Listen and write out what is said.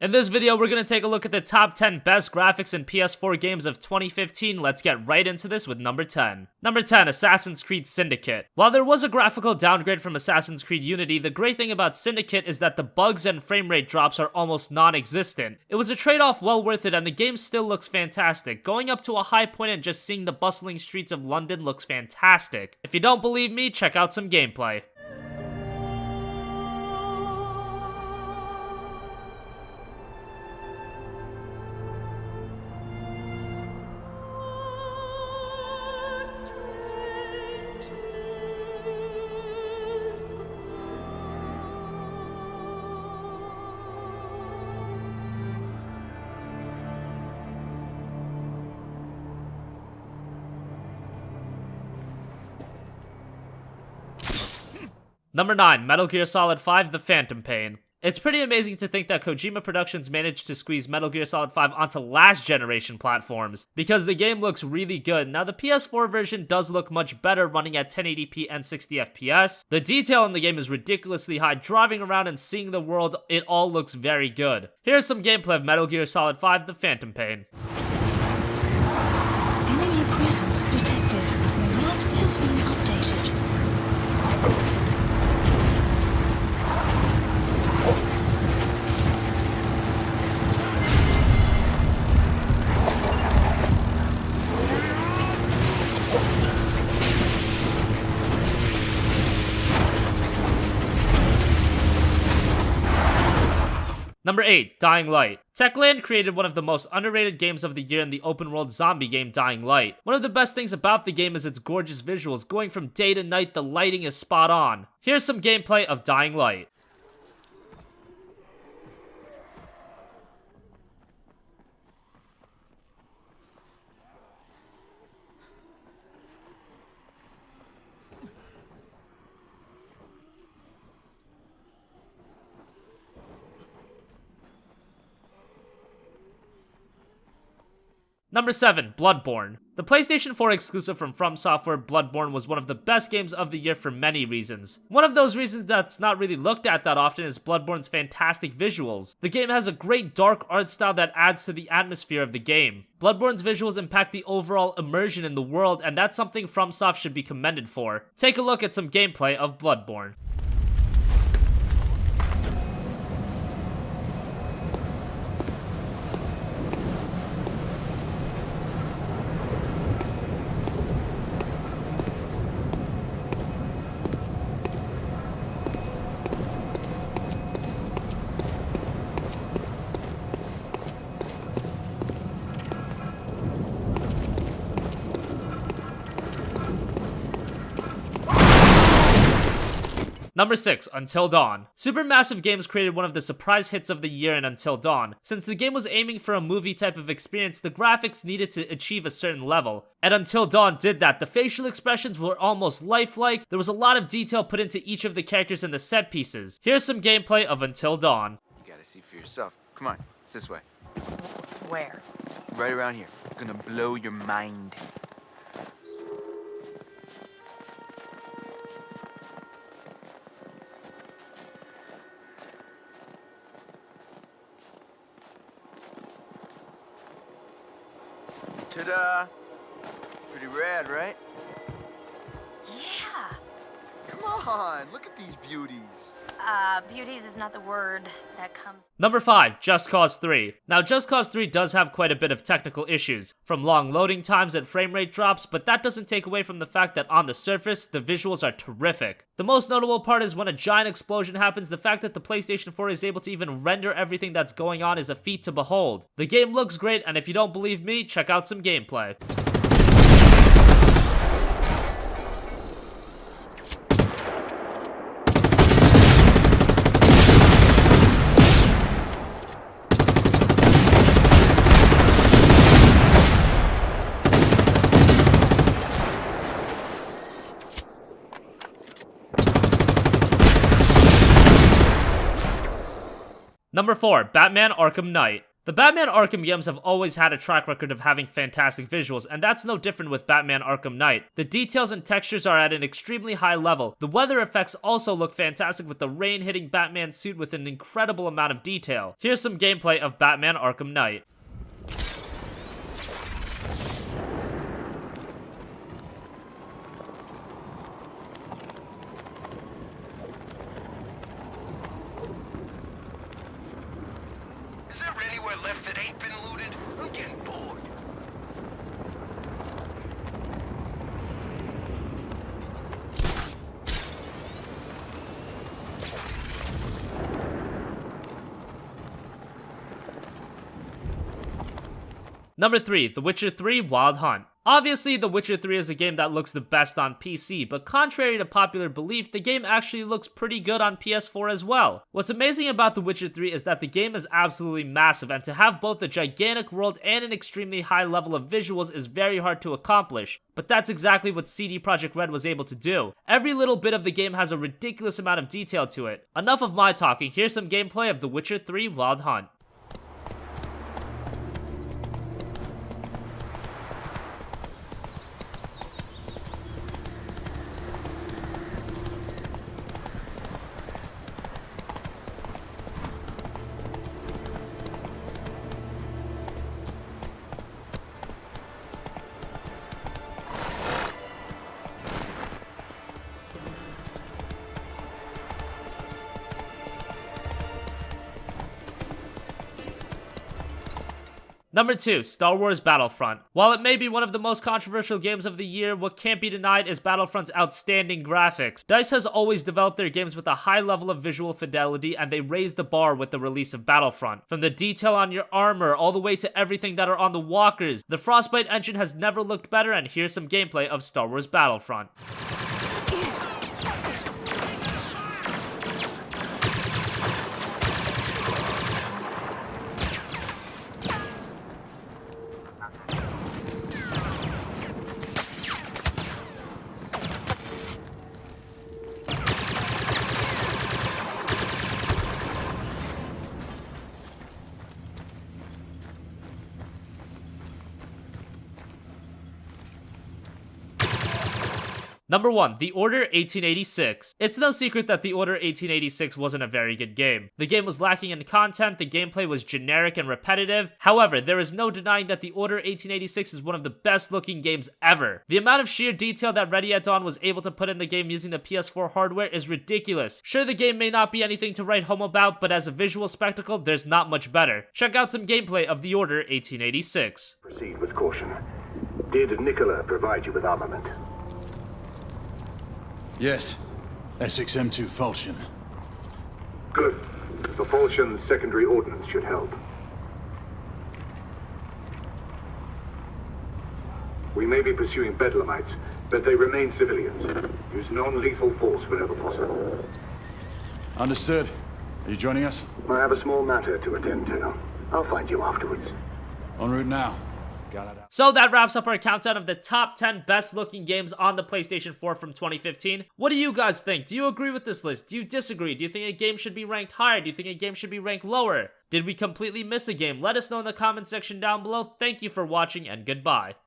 In this video, we're going to take a look at the top 10 best graphics in PS4 games of 2015. Let's get right into this with number 10. Number 10, Assassin's Creed Syndicate. While there was a graphical downgrade from Assassin's Creed Unity, the great thing about Syndicate is that the bugs and frame rate drops are almost non-existent. It was a trade-off well worth it, and the game still looks fantastic. Going up to a high point and just seeing the bustling streets of London looks fantastic. If you don't believe me, check out some gameplay. Number 9, Metal Gear Solid 5: The Phantom Pain. It's pretty amazing to think that Kojima Productions managed to squeeze Metal Gear Solid 5 onto last generation platforms, because the game looks really good. Now the PS4 version does look much better, running at 1080p and 60 FPS. The detail in the game is ridiculously high. Driving around and seeing the world, it all looks very good. Here's some gameplay of Metal Gear Solid 5: The Phantom Pain. Enemy presence detected. The map has been updated. Number 8, Dying Light. Techland created one of the most underrated games of the year in the open-world zombie game Dying Light. One of the best things about the game is its gorgeous visuals. Going from day to night, the lighting is spot on. Here's some gameplay of Dying Light. Number 7, Bloodborne. The PlayStation 4 exclusive from Software, Bloodborne was one of the best games of the year for many reasons. One of those reasons that's not really looked at that often is Bloodborne's fantastic visuals. The game has a great dark art style that adds to the atmosphere of the game. Bloodborne's visuals impact the overall immersion in the world, and that's something FromSoft should be commended for. Take a look at some gameplay of Bloodborne. Number 6, Until Dawn. Supermassive Games created one of the surprise hits of the year in Until Dawn. Since the game was aiming for a movie type of experience, the graphics needed to achieve a certain level. And Until Dawn did that. The facial expressions were almost lifelike. There was a lot of detail put into each of the characters and the set pieces. Here's some gameplay of Until Dawn. You gotta see for yourself. Come on, it's this way. Where? Right around here. Gonna blow your mind. Ta-da! Pretty rad, right? Yeah. Come on, look at these beauties. Beauties is not the word that comes. Number 5, Just Cause 3. Now, Just Cause 3 does have quite a bit of technical issues, from long loading times and frame rate drops, but that doesn't take away from the fact that on the surface, the visuals are terrific. The most notable part is when a giant explosion happens. The fact that the PlayStation 4 is able to even render everything that's going on is a feat to behold. The game looks great, and if you don't believe me, check out some gameplay. Number 4, Batman Arkham Knight. The Batman Arkham games have always had a track record of having fantastic visuals, and that's no different with Batman Arkham Knight. The details and textures are at an extremely high level. The weather effects also look fantastic with the rain hitting Batman's suit with an incredible amount of detail. Here's some gameplay of Batman Arkham Knight. Is there anywhere left that ain't been looted? I'm getting bored. Number 3, The Witcher 3 Wild Hunt. Obviously, The Witcher 3 is a game that looks the best on PC, but contrary to popular belief, the game actually looks pretty good on PS4 as well. What's amazing about The Witcher 3 is that the game is absolutely massive, and to have both a gigantic world and an extremely high level of visuals is very hard to accomplish. But that's exactly what CD Projekt Red was able to do. Every little bit of the game has a ridiculous amount of detail to it. Enough of my talking, here's some gameplay of The Witcher 3 Wild Hunt. Number 2, Star Wars Battlefront. While it may be one of the most controversial games of the year, what can't be denied is Battlefront's outstanding graphics. DICE has always developed their games with a high level of visual fidelity, and they raised the bar with the release of Battlefront. From the detail on your armor, all the way to everything that are on the walkers, the Frostbite engine has never looked better, and here's some gameplay of Star Wars Battlefront. Number 1, The Order 1886. It's no secret that The Order 1886 wasn't a very good game. The game was lacking in content, the gameplay was generic and repetitive. However, there is no denying that The Order 1886 is one of the best looking games ever. The amount of sheer detail that Ready at Dawn was able to put in the game using the PS4 hardware is ridiculous. Sure, the game may not be anything to write home about, but as a visual spectacle, there's not much better. Check out some gameplay of The Order 1886. Proceed with caution. Did Nicola provide you with armament? Yes. Essex M2 Falchion. Good. The Falchion's secondary ordnance should help. We may be pursuing Bedlamites, but they remain civilians. Use non-lethal force whenever possible. Understood. Are you joining us? I have a small matter to attend to. I'll find you afterwards. En route now. Got it out. So that wraps up our countdown of the top 10 best looking games on the PlayStation 4 from 2015. What do you guys think? Do you agree with this list? Do you disagree? Do you think a game should be ranked higher? Do you think a game should be ranked lower? Did we completely miss a game? Let us know in the comment section down below. Thank you for watching and goodbye.